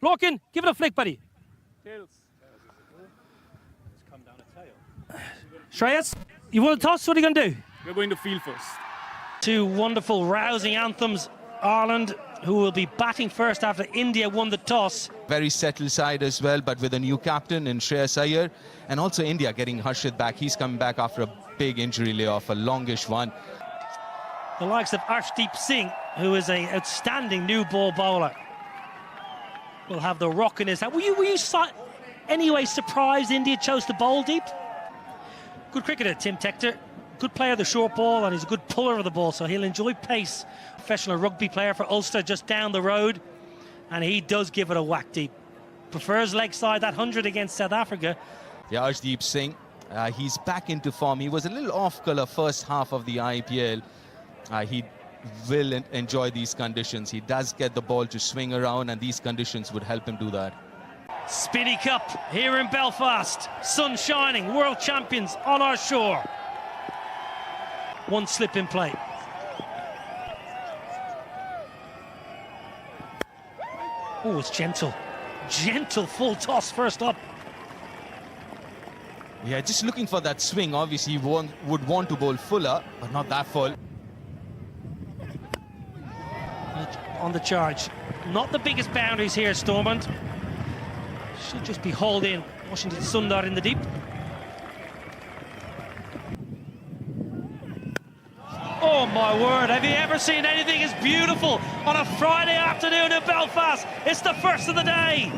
Lorcan, give it a flick, buddy. Tails. It's come down a tail. Shreyas, you want to toss? What are you going to do? We're going to field first. Two wonderful, rousing anthems. Ireland, who will be batting first after India won the toss. Very settled side as well, but with a new captain in Shreyas Iyer, and also India getting Harshit back. He's coming back after a big injury layoff, a longish one. The likes of Arshdeep Singh, who is an outstanding new ball bowler, will have the rock in his hand. Were you anyway surprised India chose to bowl deep? Good cricketer, Tim Tector. Good player of the short ball, and he's a good puller of the ball, so he'll enjoy pace. Professional rugby player for Ulster just down the road, and he does give it a whack deep. Prefers leg side, that 100 against South Africa. Yeah, Arshdeep Singh, he's back into form. He was a little off colour first half of the IPL. He will enjoy these conditions. He does get the ball to swing around, and these conditions would help him do that. Spinney Cup here in Belfast. Sun shining, world champions on our shore. One slip in play. Oh, it's gentle. Gentle full toss first up. Yeah, just looking for that swing. Obviously, he would want to bowl fuller, but not that full. On the charge. Not the biggest boundaries here, Stormont. Should just be hauled in. Washington Sundar in the deep. Oh my word, have you ever seen anything as beautiful on a Friday afternoon in Belfast? It's the first of the day.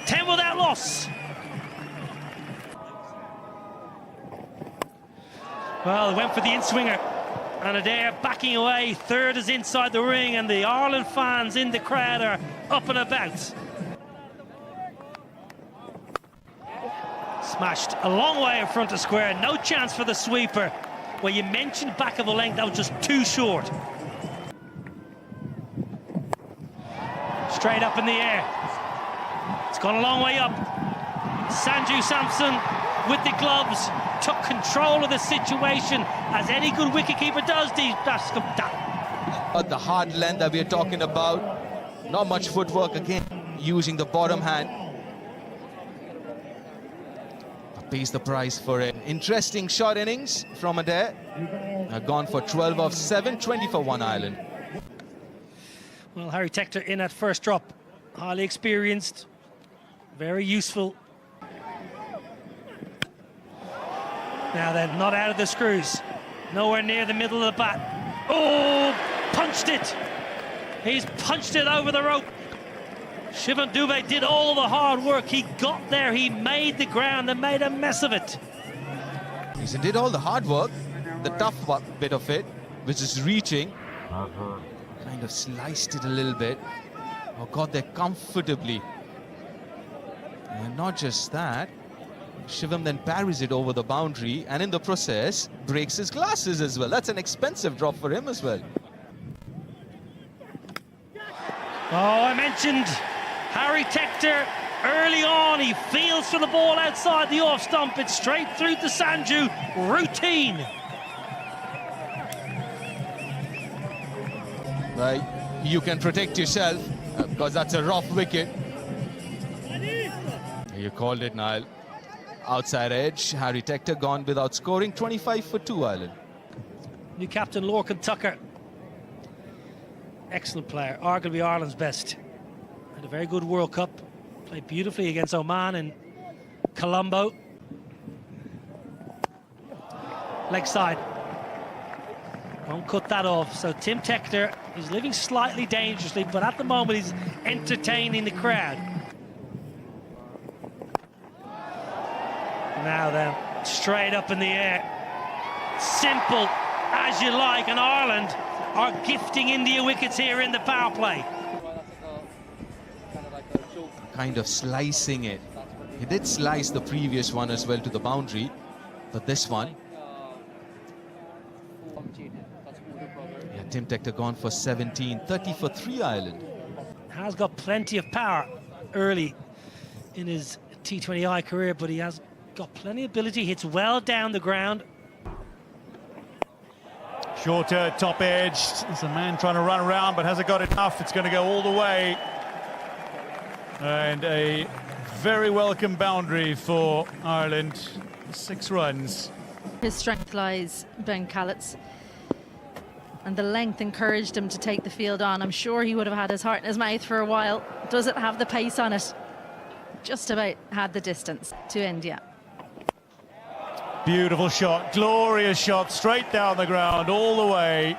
10 without loss. Well, they went for the in-swinger. And Adair backing away. Third is inside the ring, and the Ireland fans in the crowd are up and about. Smashed a long way in front of square. No chance for the sweeper. Well, you mentioned back of the length, that was just too short. Straight up in the air. It's gone a long way up. Sanju Samson with the gloves took control of the situation, as any good wicketkeeper does. But the hard length that we're talking about, not much footwork again, using the bottom hand. Pays the price for it. Interesting short innings from Adair. Gone for 12 of 7, 20 for 1 Ireland. Well, Harry Tector in at first drop. Highly experienced, very useful. Now then, not out of the screws. Nowhere near the middle of the bat. Oh, punched it. He's punched it over the rope. Shivam Dubé did all the hard work. He got there, he made the ground and made a mess of it. He did all the hard work, the tough bit of it, which is reaching. Kind of sliced it a little bit. Oh, got there comfortably. And not just that, Shivam then parries it over the boundary, and in the process breaks his glasses as well. That's an expensive drop for him as well. Oh, I mentioned Harry Tector early on. He feels for the ball outside the off stump. It's straight through to Sanju. Routine. Right, you can protect yourself because that's a rough wicket. You called it, Niall. Outside edge, Harry Tector gone without scoring. 25 for 2 Ireland. New captain Lorcan Tucker. Excellent player, arguably Ireland's best. Had a very good World Cup. Played beautifully against Oman and Colombo. Leg side. Won't cut that off. So Tim Tector is living slightly dangerously, but at the moment he's entertaining the crowd. Now then, straight up in the air. Simple as you like, and Ireland are gifting India wickets here in the power play. Kind of slicing it. He did slice the previous one as well to the boundary, but this one, yeah, Tim Tector gone for 17, 30 for 3 Ireland. Has got plenty of power early in his T20I career, but he has got plenty of ability, hits well down the ground. Shorter, top edge. There's a man trying to run around, but hasn't got enough. It's going to go all the way. And a very welcome boundary for Ireland. 6 runs. His strength lies Ben Callett's, and the length encouraged him to take the field on. I'm sure he would have had his heart in his mouth for a while. Does it have the pace on it? Just about had the distance to India. Beautiful shot, glorious shot, straight down the ground, all the way.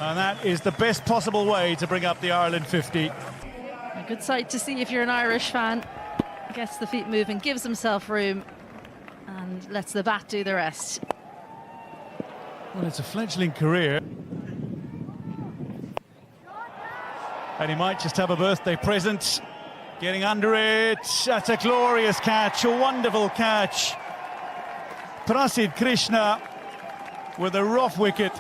And that is the best possible way to bring up the Ireland 50. A good sight to see if you're an Irish fan. Gets the feet moving, gives himself room, and lets the bat do the rest. Well, it's a fledgling career. And he might just have a birthday present. Getting under it. That's a glorious catch, a wonderful catch. Prasid Krishna with a rough wicket.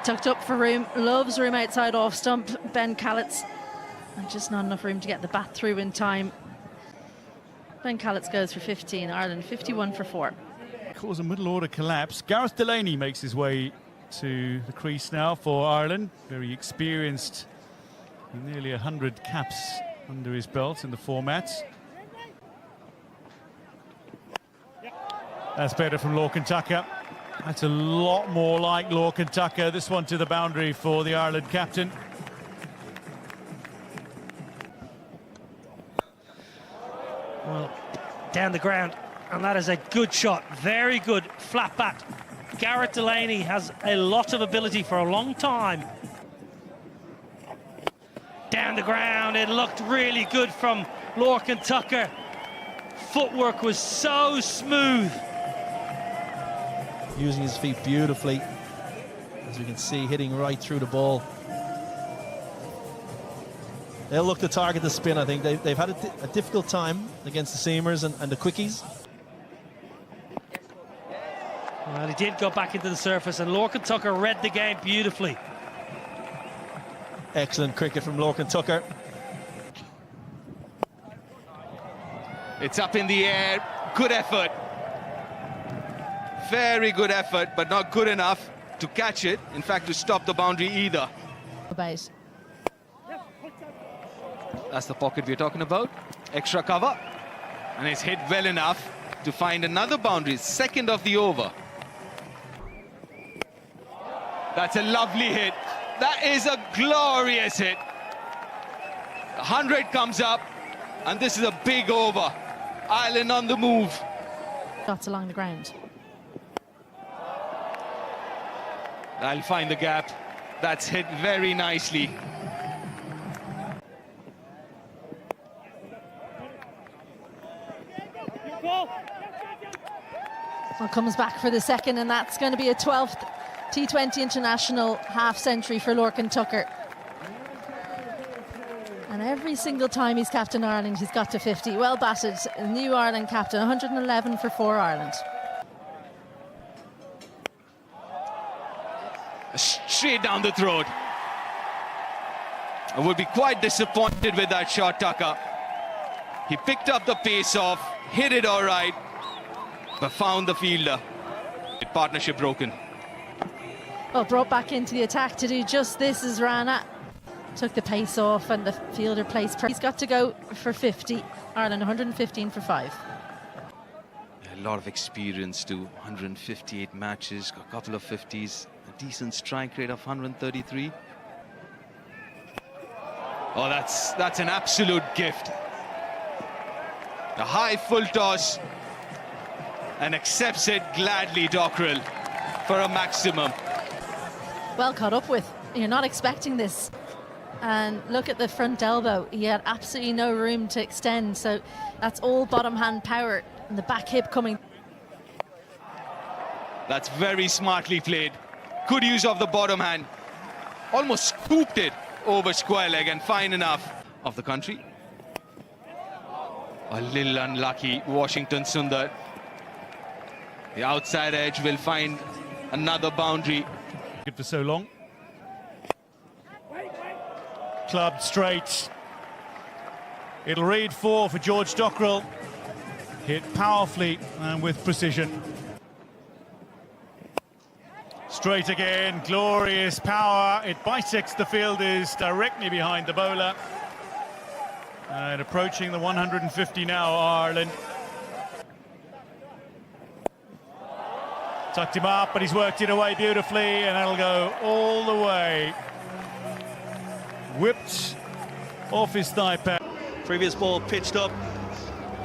Tucked up for room, loves room outside off stump. Ben Callett's, and just not enough room to get the bat through in time. Ben Callett's goes for 15, Ireland 51 for 4. Cause a middle order collapse. Gareth Delaney makes his way to the crease now for Ireland. Very experienced, nearly 100 caps under his belt in the format. That's better from Lorcan Tucker. That's a lot more like Lorcan Tucker. This one to the boundary for the Ireland captain. Well, down the ground, and that is a good shot. Very good flat bat. Gareth Delaney has a lot of ability for a long time. Down the ground, it looked really good from Lorcan Tucker. Footwork was so smooth. Using his feet beautifully, as we can see, hitting right through the ball. They'll look to target the spin. I think they've had a difficult time against the seamers and the quickies. Well, he did go back into the surface, and Lorcan Tucker read the game beautifully. Excellent cricket from Lorcan Tucker. It's up in the air. Good effort. Very good effort, but not good enough to catch it. In fact, to stop the boundary either. About. That's the pocket we're talking about. Extra cover. And it's hit well enough to find another boundary. Second of the over. That's a lovely hit. That is a glorious hit. 100 comes up, and this is a big over. Ireland on the move. Shots along the ground. I'll find the gap. That's hit very nicely. Well, comes back for the second, and that's going to be a 12th T20 international half-century for Lorcan Tucker. And every single time he's captain Ireland, he's got to 50. Well batted, new Ireland captain, 111 for 4 Ireland. Straight down the throat. I would be quite disappointed with that shot, Tucker. He picked up the pace off, hit it all right, but found the fielder. Partnership broken. Well, brought back into the attack to do just this as Rana took the pace off and the fielder placed. He's got to go for 50. Ireland 115 for 5. A lot of experience too. 158 matches, got a couple of 50s, a decent strike rate of 133. Oh, that's an absolute gift. A high full toss, and accepts it gladly, Dockrell, for a maximum. Well caught up with. You're not expecting this. And look at the front elbow. He had absolutely no room to extend, so that's all bottom hand power, and the back hip coming. That's very smartly played. Good use of the bottom hand. Almost scooped it over square leg, and fine enough of the country. A little unlucky, Washington Sundar. The outside edge will find another boundary. Good for so long. Clubbed straight. It'll read 4 for George Dockrell. Hit powerfully and with precision. Straight again, glorious power. It bisects the fielders directly behind the bowler. And approaching the 150 now, Ireland. Tucked him up, but he's worked it away beautifully, and that'll go all the way. Whipped off his thigh pad. Previous ball pitched up.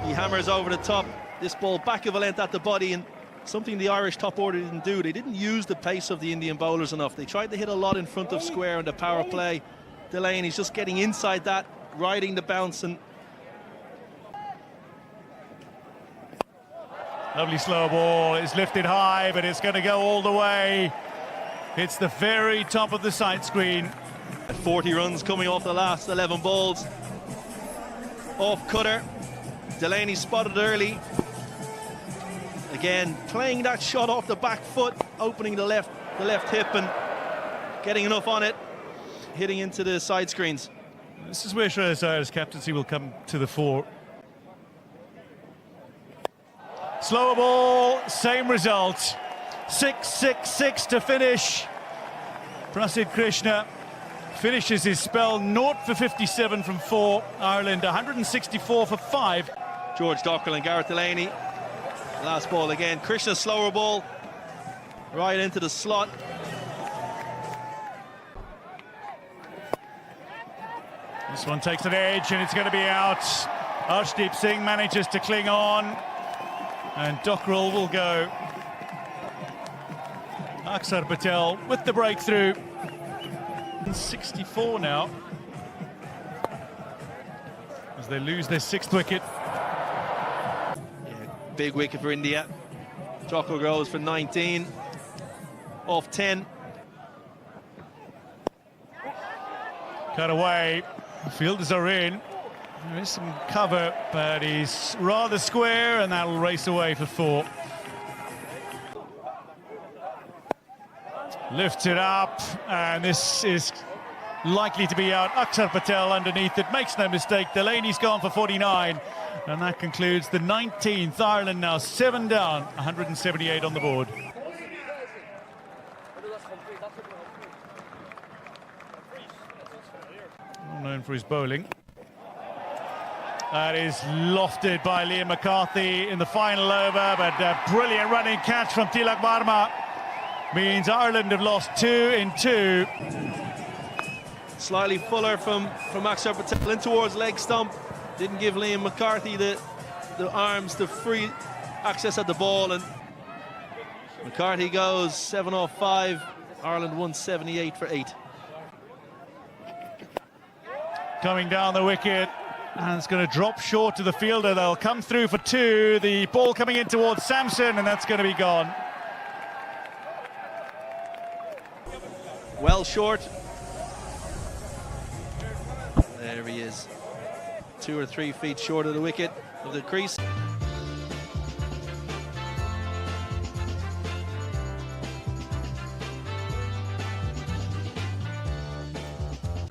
He hammers over the top. This ball back of a length at the body, and something the Irish top order didn't do. They didn't use the pace of the Indian bowlers enough. They tried to hit a lot in front of square on the power play. Delaney's just getting inside that, riding the bounce, and lovely slow ball. It's lifted high, but it's going to go all the way. It's the very top of the sight screen. 40 runs coming off the last 11 balls. Off cutter. Delaney spotted early. Again, playing that shot off the back foot, opening the left hip and getting enough on it, hitting into the side screens. This is where Shreyas Iyer's captaincy will come to the fore. Slower ball, same result. 6-6-6 to finish. Prasidh Krishna finishes his spell 0 for 57 from 4. Ireland 164 for 5. George Dockrell and Gareth Delaney. Last ball again. Krishna's slower ball right into the slot. This one takes an edge and it's going to be out. Arshdeep Singh manages to cling on, and Dockrell will go. Akshar Patel with the breakthrough. 64 now, as they lose their 6th wicket. Yeah, big wicket for India. Dockrell goes for 19 off 10. Cut away. Fielders are in. There is some cover, but he's rather square, and that'll race away for 4. Lifts it up, and this is likely to be out. Akshar Patel underneath it, makes no mistake. Delaney's gone for 49, and that concludes the 19th. Ireland now 7 down, 178 on the board. Well known for his bowling. That is lofted by Liam McCarthy in the final over, but a brilliant running catch from Tilak Varma means Ireland have lost 2 in 2. Slightly fuller from Akshar Patel in towards leg stump. Didn't give Liam McCarthy the arms to free access at the ball, and McCarthy goes 7 off 5. Ireland 178 for 8. Coming down the wicket, and it's going to drop short to the fielder. They'll come through for 2. The ball coming in towards Samson, and that's going to be gone. Well short. There he is. 2 or 3 feet short of the wicket of the crease.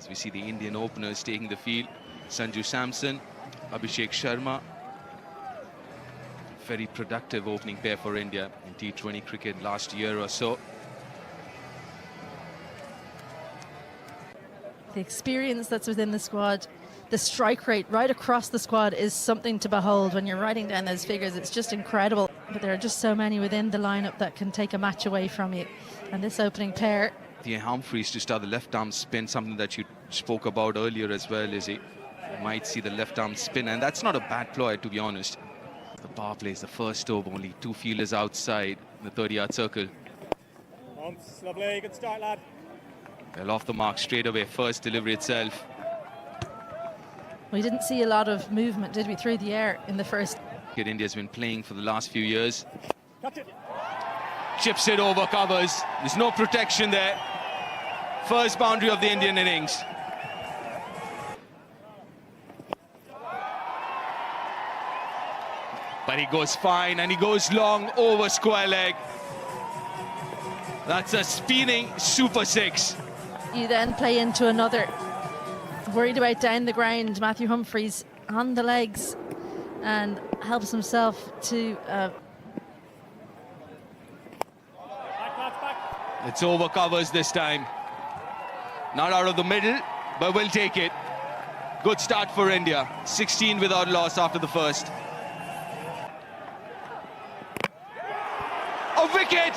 So we see the Indian openers taking the field. Sanju Samson, Abhishek Sharma. Very productive opening pair for India in T20 cricket last year or so. The experience that's within the squad, the strike rate right across the squad is something to behold. When you're writing down those figures, it's just incredible. But there are just so many within the lineup that can take a match away from you. And this opening pair. The Humphreys to start the left arm spin, something that you spoke about earlier as well, Izzy. You might see the left arm spin, and that's not a bad ploy, to be honest. The power play is the first over, only 2 fielders outside in the 30-yard circle. Lovely, good start, lad. Well, off the mark straight away, first delivery itself. We didn't see a lot of movement, did we, through the air in the first? India's been playing for the last few years. Catch it. Chips it over covers. There's no protection there. First boundary of the Indian innings. But he goes fine, and he goes long over square leg. That's a spinning super 6. You then play into another. Worried about down the ground. Matthew Humphreys on the legs and helps himself to It's over covers this time. Not out of the middle, but we'll take it. Good start for India. 16 without loss after the first. A wicket!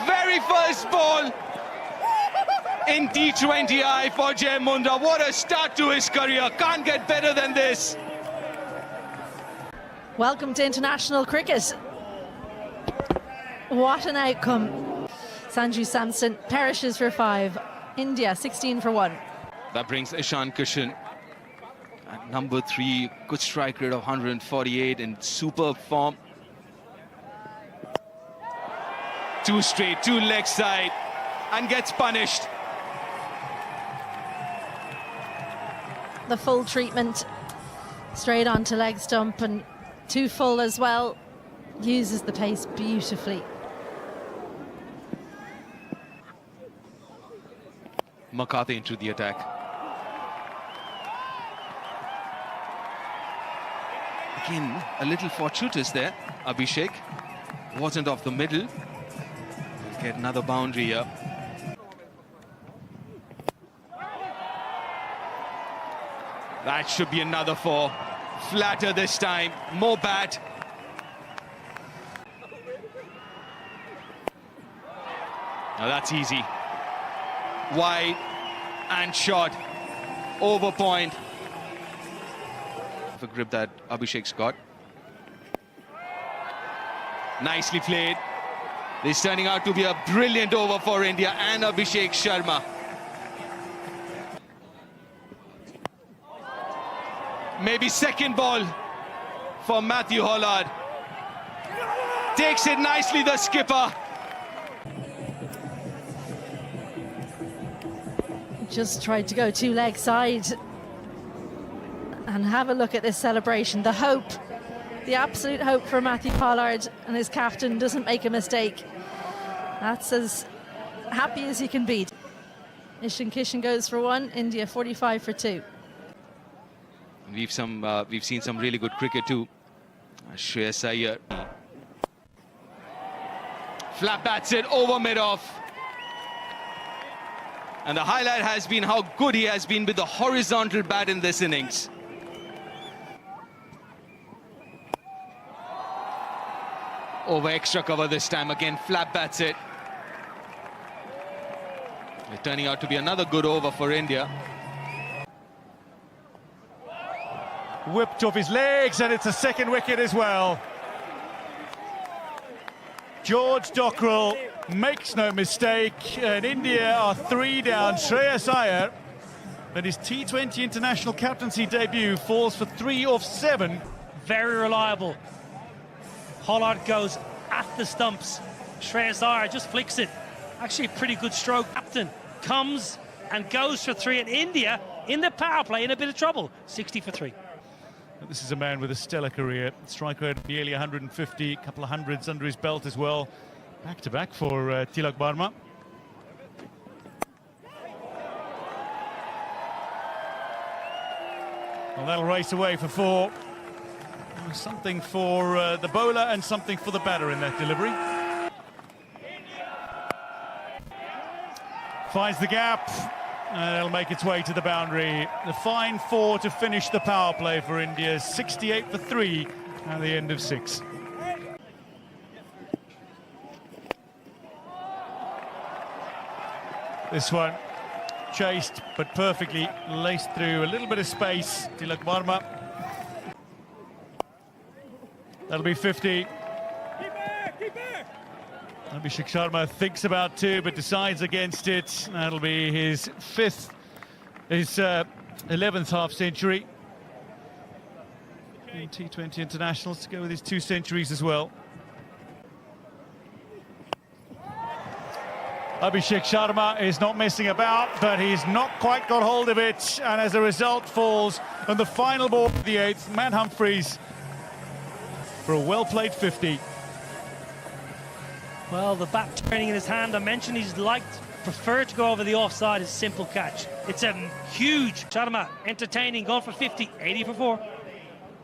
Very first ball in T20I for Jai Mundra. What a start to his career. Can't get better than this. Welcome to international cricket. What an outcome. Sanju Samson perishes for 5. India 16 for 1. That brings Ishan Kishan at number 3. Good strike rate of 148 in superb form. 2 straight, 2 leg side, and gets punished. The full treatment straight onto leg stump and 2 full as well. Uses the pace beautifully. McCarthy into the attack. Again, a little fortuitous there. Abhishek wasn't off the middle. We'll get another boundary here. That should be another 4. Flatter this time, more bat. Now that's easy. Wide and short. Over point. The grip that Abhishek's got. Nicely played. This is turning out to be a brilliant over for India and Abhishek Sharma. Maybe second ball for Matthew Hollard. Takes it nicely, the skipper. Just tried to go 2 leg side. And have a look at this celebration. The hope, the absolute hope for Matthew Hollard, and his captain doesn't make a mistake. That's as happy as he can be. Ishan Kishan goes for 1, India 45 for 2. We've seen some really good cricket too. Shreyas Iyer. Flat bats it over mid-off. And the highlight has been how good he has been with the horizontal bat in this innings. Over extra cover this time, again flat bats it. It's turning out to be another good over for India. Whipped off his legs, and it's a second wicket as well. George Dockrell makes no mistake, and India are 3 down. Shreyas Iyer, but his T20 international captaincy debut, falls for 3 off 7. Very reliable. Hollard goes at the stumps. Shreyas Iyer just flicks it. Actually a pretty good stroke. Captain comes and goes for 3, and India in the power play in a bit of trouble. 60 for 3. This is a man with a stellar career. Strike rate nearly 150, a couple of hundreds under his belt as well. Back-to-back for Tilak Barma. Well, that'll race away for 4. Something for the bowler and something for the batter in that delivery. Finds the gap, and it'll make its way to the boundary. The fine 4 to finish the power play for India. 68 for 3 at the end of 6. This one chased, but perfectly laced through a little bit of space. Tilak Varma. That'll be 50. Abhishek Sharma thinks about 2, but decides against it. That'll be his 11th half-century in T20 internationals, to go with his 2 centuries as well. Abhishek Sharma is not messing about, but he's not quite got hold of it, and as a result falls on the final ball of the 8th. Matt Humphreys for a well-played 50. Well, the bat turning in his hand, I mentioned he's preferred to go over the offside as a simple catch. It's a huge Sharma, entertaining, going for 50, 80 for 4.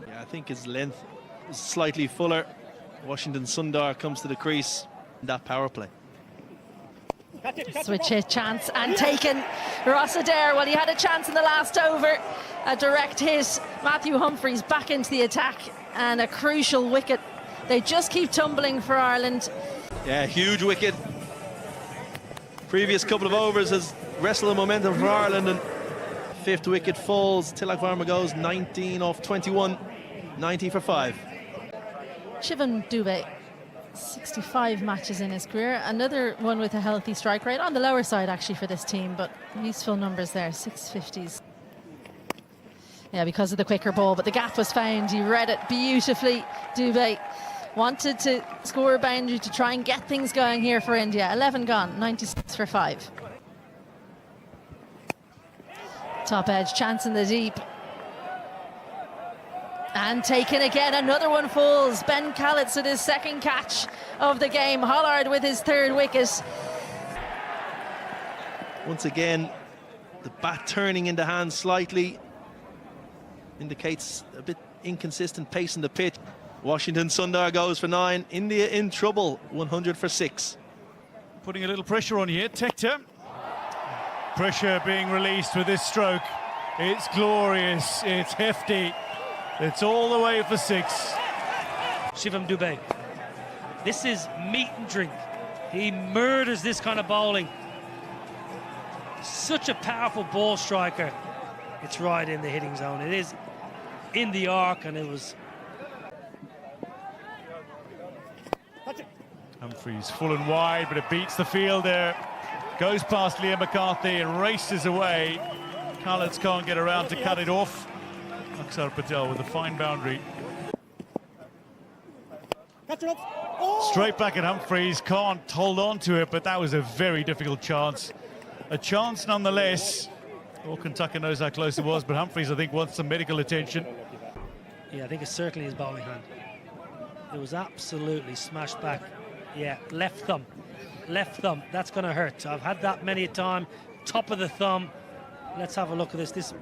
Yeah, I think his length is slightly fuller. Washington Sundar comes to the crease in that power play. Switch hit chance and taken. Ross Adair, well, he had a chance in the last over. A direct hit. Matthew Humphreys back into the attack and a crucial wicket. They just keep tumbling for Ireland. Yeah, huge wicket. Previous couple of overs has wrestled the momentum for Ireland, and fifth wicket falls. Tilak Varma goes 19 off 21, 90 for 5. Shivam Dubey, 65 matches in his career. Another one with a healthy strike rate, on the lower side actually for this team, but useful numbers there, 650s. Yeah, because of the quicker ball, but the gap was found. He read it beautifully. Dubey wanted to score a boundary to try and get things going here for India. 11 gone, 96 for 5. Top edge, chance in the deep. And taken again, another one falls. Ben Callets with his second catch of the game. Hollard with his third wicket. Once again, the bat turning in the hand slightly indicates a bit inconsistent pace in the pitch. Washington Sundar goes for 9. India in trouble, 100 for 6. Putting a little pressure on here, Tector. Pressure being released with this stroke. It's glorious, it's hefty. It's all the way for 6. Shivam Dubey. This is meat and drink. He murders this kind of bowling. Such a powerful ball striker. It's right in the hitting zone. It is in the arc, and it was... Humphreys full and wide, but it beats the fielder. Goes past Liam McCarthy and races away. Khaleds can't get around to cut it off. Akshar Patel with a fine boundary. Straight back at Humphreys, can't hold on to it, but that was a very difficult chance. A chance nonetheless. Auckland Tucker knows how close it was, but Humphreys, I think, wants some medical attention. Yeah, I think it's certainly his bowling hand. It was absolutely smashed back. Yeah, left thumb. Left thumb, that's going to hurt. I've had that many a time. Top of the thumb. Let's have a look at this.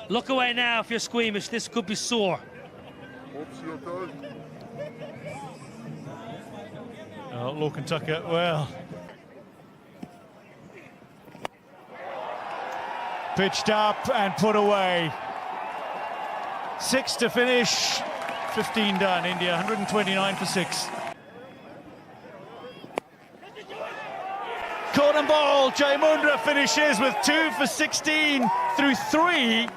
Look away now if you're squeamish. This could be sore. Oh, Auckland Tucker, well. Pitched up and put away. 6 to finish, 15 done. India 129 for 6. Caught and ball, Jay Mundra finishes with 2 for 16 through 3.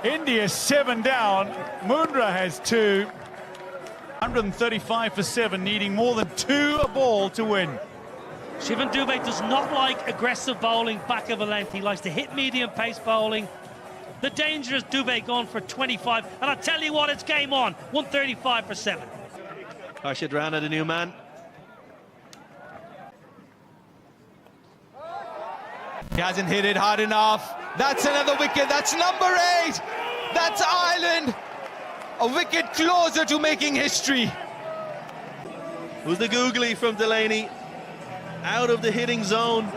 India 7 down. Mundra has 2. 135 for 7, needing more than 2 a ball to win. Shivam Dubey does not like aggressive bowling back of a length. He likes to hit medium pace bowling. The dangerous Dubey gone for 25. And I tell you what, it's game on. 135 for 7. Harshit Rana, the new man. He hasn't hit it hard enough. That's another wicket. That's number 8. That's Ireland. A wicket closer to making history. It was the googly from Delaney. Out of the hitting zone.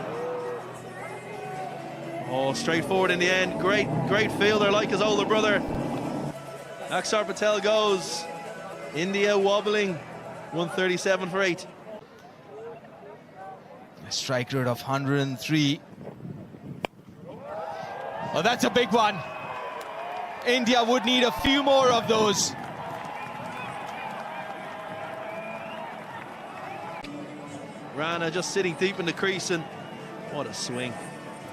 Oh, straightforward in the end. Great fielder like his older brother. Akshar Patel goes. India wobbling. 137 for 8. A strike rate of 103. Oh, that's a big one. India would need a few more of those. Rana just sitting deep in the crease, and what a swing.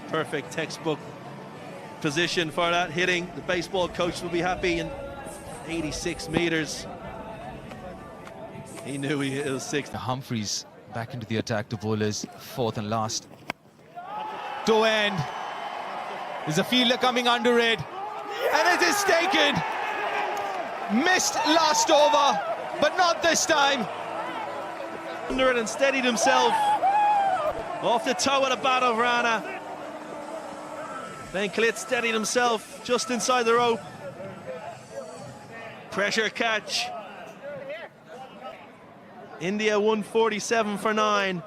Perfect textbook position for that hitting. The baseball coach will be happy. In 86 meters. He knew he was 6. Humphreys back into the attack to bowlers, 4th and last. Toe end. There's a fielder coming under it, and it is taken. Missed last over, but not this time. Under it and steadied himself. Off the toe of the bat of Rana. Ben Clit steadied himself just inside the rope. Pressure catch. India 147 for 9.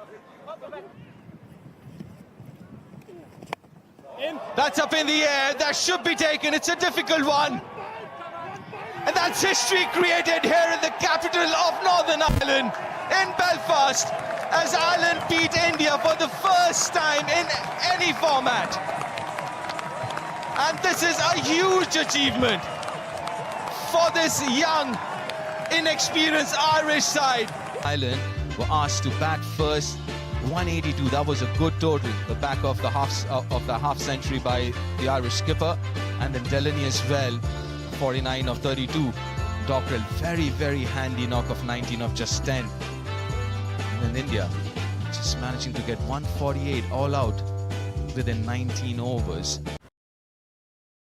That's up in the air. That should be taken. It's a difficult one. And that's history created here in the capital of Northern Ireland, in Belfast. as Ireland beat India for the first time in any format. And this is a huge achievement for this young, inexperienced Irish side. Ireland were asked to bat first, 182. That was a good total. The back of the half century by the Irish skipper, and then Delaney as well, 49 of 32. Dockrell, very handy knock of 19 of just 10. And then India just managing to get 148 all out within 19 overs.